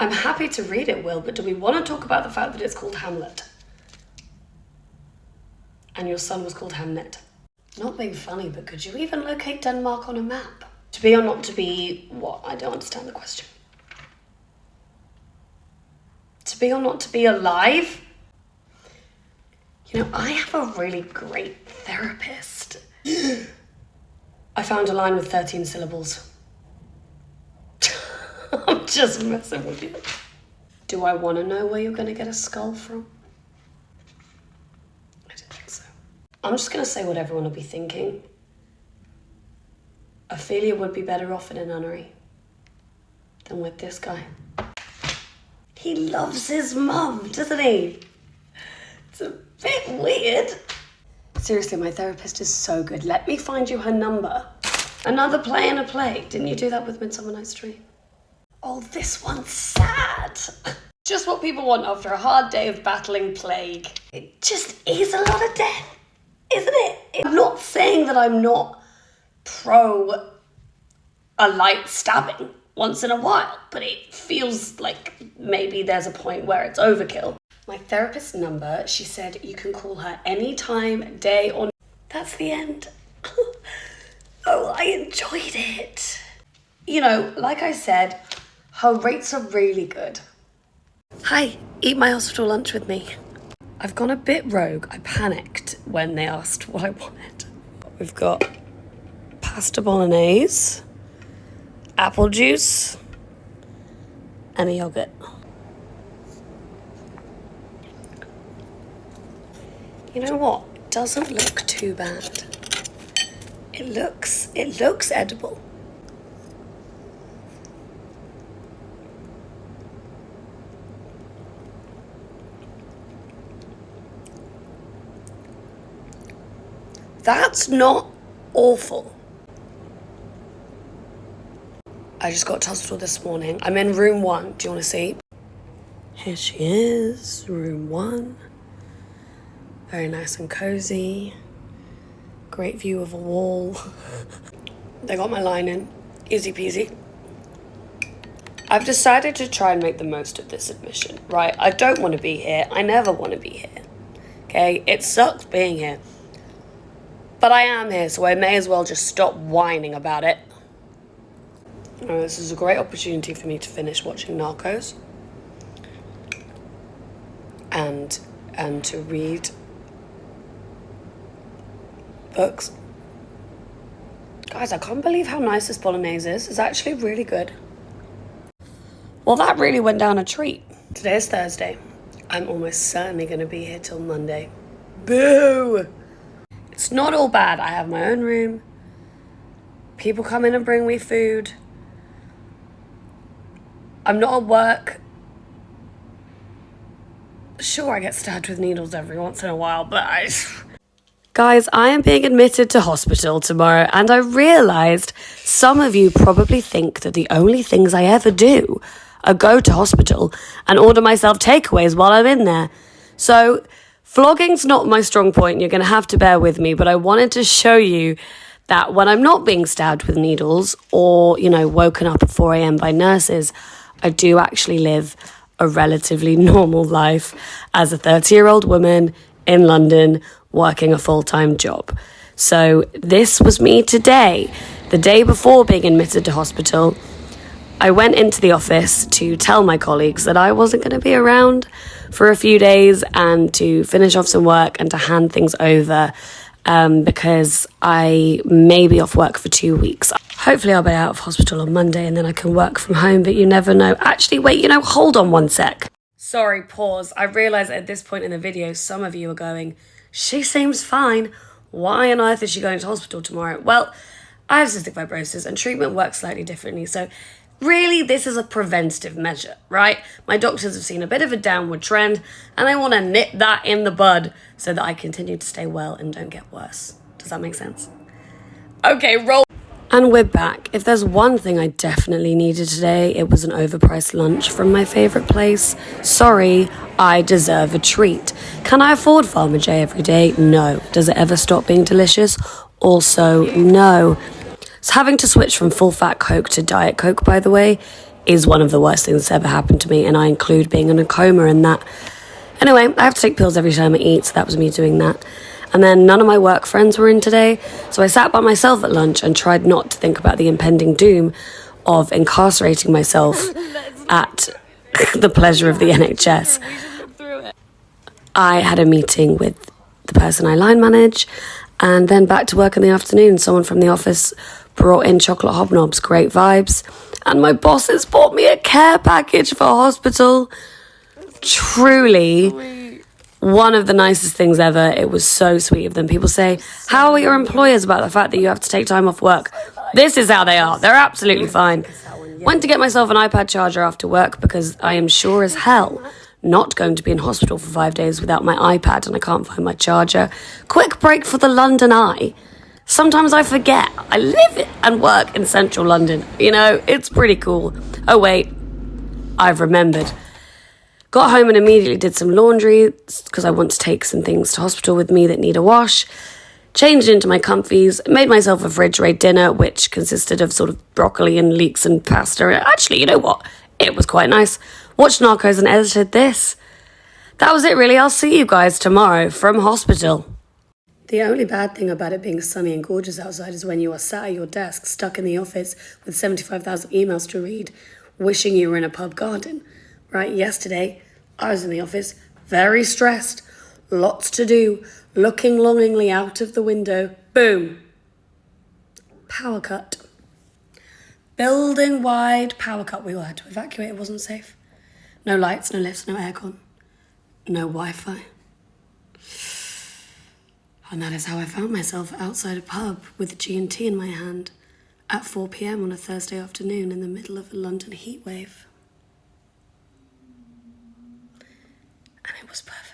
I'm happy to read it, Will, but do we want to talk about the fact that it's called Hamlet? And your son was called Hamnet. Not being funny, but could you even locate Denmark on a map? To be or not to be what? I don't understand the question. To be or not to be alive? You know, I have a really great therapist. I found a line with 13 syllables. I'm just messing with you. Do I want to know where you're going to get a skull from? I don't think so. I'm just going to say what everyone will be thinking. Ophelia would be better off in a nunnery than with this guy. He loves his mum, doesn't he? It's a bit weird. Seriously, my therapist is so good. Let me find you her number. Another play in a play. Didn't you do that with Midsummer Night's Dream? Oh, this one's sad. Just what people want after a hard day of battling plague. It just is a lot of death, isn't it? I'm not saying that I'm not pro a light stabbing once in a while, but it feels like maybe there's a point where it's overkill. My therapist's number, she said you can call her anytime, day or night. That's the end. Oh, I enjoyed it. You know, like I said, her rates are really good. Hi, eat my hospital lunch with me. I've gone a bit rogue. I panicked when they asked what I wanted. We've got pasta bolognese, apple juice, and a yogurt. You know what? It doesn't look too bad. It looks edible. That's not awful. I just got to hospital this morning. I'm in room 1. Do you want to see? Here she is, room 1. Very nice and cozy. Great view of a wall. They got my line in. Easy peasy. I've decided to try and make the most of this admission, right? I don't want to be here. I never want to be here. Okay? It sucks being here. But I am here, so I may as well just stop whining about it. Oh, this is a great opportunity for me to finish watching Narcos. And to read books. Guys, I can't believe how nice this bolognese is. It's actually really good. Well, that really went down a treat. Today is Thursday. I'm almost certainly going to be here till Monday. Boo! It's not all bad. I have my own room. People come in and bring me food. I'm not at work. Sure, I get stabbed with needles every once in a while, but Guys, I am being admitted to hospital tomorrow, and I realised some of you probably think that the only things I ever do are go to hospital and order myself takeaways while I'm in there. So, vlogging's not my strong point. You're going to have to bear with me, but I wanted to show you that when I'm not being stabbed with needles or, woken up at 4 a.m. by nurses, I do actually live a relatively normal life as a 30-year-old woman in London working a full-time job. So this was me today. The day before being admitted to hospital, I went into the office to tell my colleagues that I wasn't going to be around for a few days and to finish off some work and to hand things over because I may be off work for 2 weeks. Hopefully I'll be out of hospital on Monday and then I can work from home, but you never know. Actually, wait, hold on one sec. Sorry, pause. I realise at this point in the video, some of you are going, she seems fine. Why on earth is she going to hospital tomorrow? Well, I have cystic fibrosis and treatment works slightly differently. So really, this is a preventative measure, right? My doctors have seen a bit of a downward trend and I want to nip that in the bud so that I continue to stay well and don't get worse. Does that make sense? Okay, roll. And we're back. If there's one thing I definitely needed today, it was an overpriced lunch from my favourite place. Sorry, I deserve a treat. Can I afford Farmer J every day? No. Does it ever stop being delicious? Also, no. So having to switch from full-fat Coke to Diet Coke, by the way, is one of the worst things that's ever happened to me, and I include being in a coma in that. Anyway, I have to take pills every time I eat, so that was me doing that. And then none of my work friends were in today, so I sat by myself at lunch and tried not to think about the impending doom of incarcerating myself at the pleasure of the NHS. I had a meeting with the person I line manage, and then back to work in the afternoon. Someone from the office brought in chocolate hobnobs, great vibes, and my bosses bought me a care package for hospital. Truly one of the nicest things ever. It was so sweet of them. People say, how are your employers about the fact that you have to take time off work? This is how they are. They're absolutely fine. Went to get myself an iPad charger after work because I am sure as hell not going to be in hospital for 5 days without my iPad, and I can't find my charger. Quick break for the London Eye. Sometimes I forget. I live and work in central London. You know, it's pretty cool. Oh wait, I've remembered. Got home and immediately did some laundry because I want to take some things to hospital with me that need a wash. Changed into my comfies, made myself a fridge raid dinner, which consisted of sort of broccoli and leeks and pasta. Actually, you know what? It was quite nice. Watched Narcos and edited this. That was it really. I'll see you guys tomorrow from hospital. The only bad thing about it being sunny and gorgeous outside is when you are sat at your desk, stuck in the office with 75,000 emails to read, wishing you were in a pub garden. Right, yesterday, I was in the office, very stressed, lots to do, looking longingly out of the window. Boom. Power cut. Building-wide power cut. We all had to evacuate, it wasn't safe. No lights, no lifts, no aircon, no Wi-Fi. And that is how I found myself outside a pub with a G&T in my hand at 4 p.m. on a Thursday afternoon in the middle of a London heatwave. And it was perfect.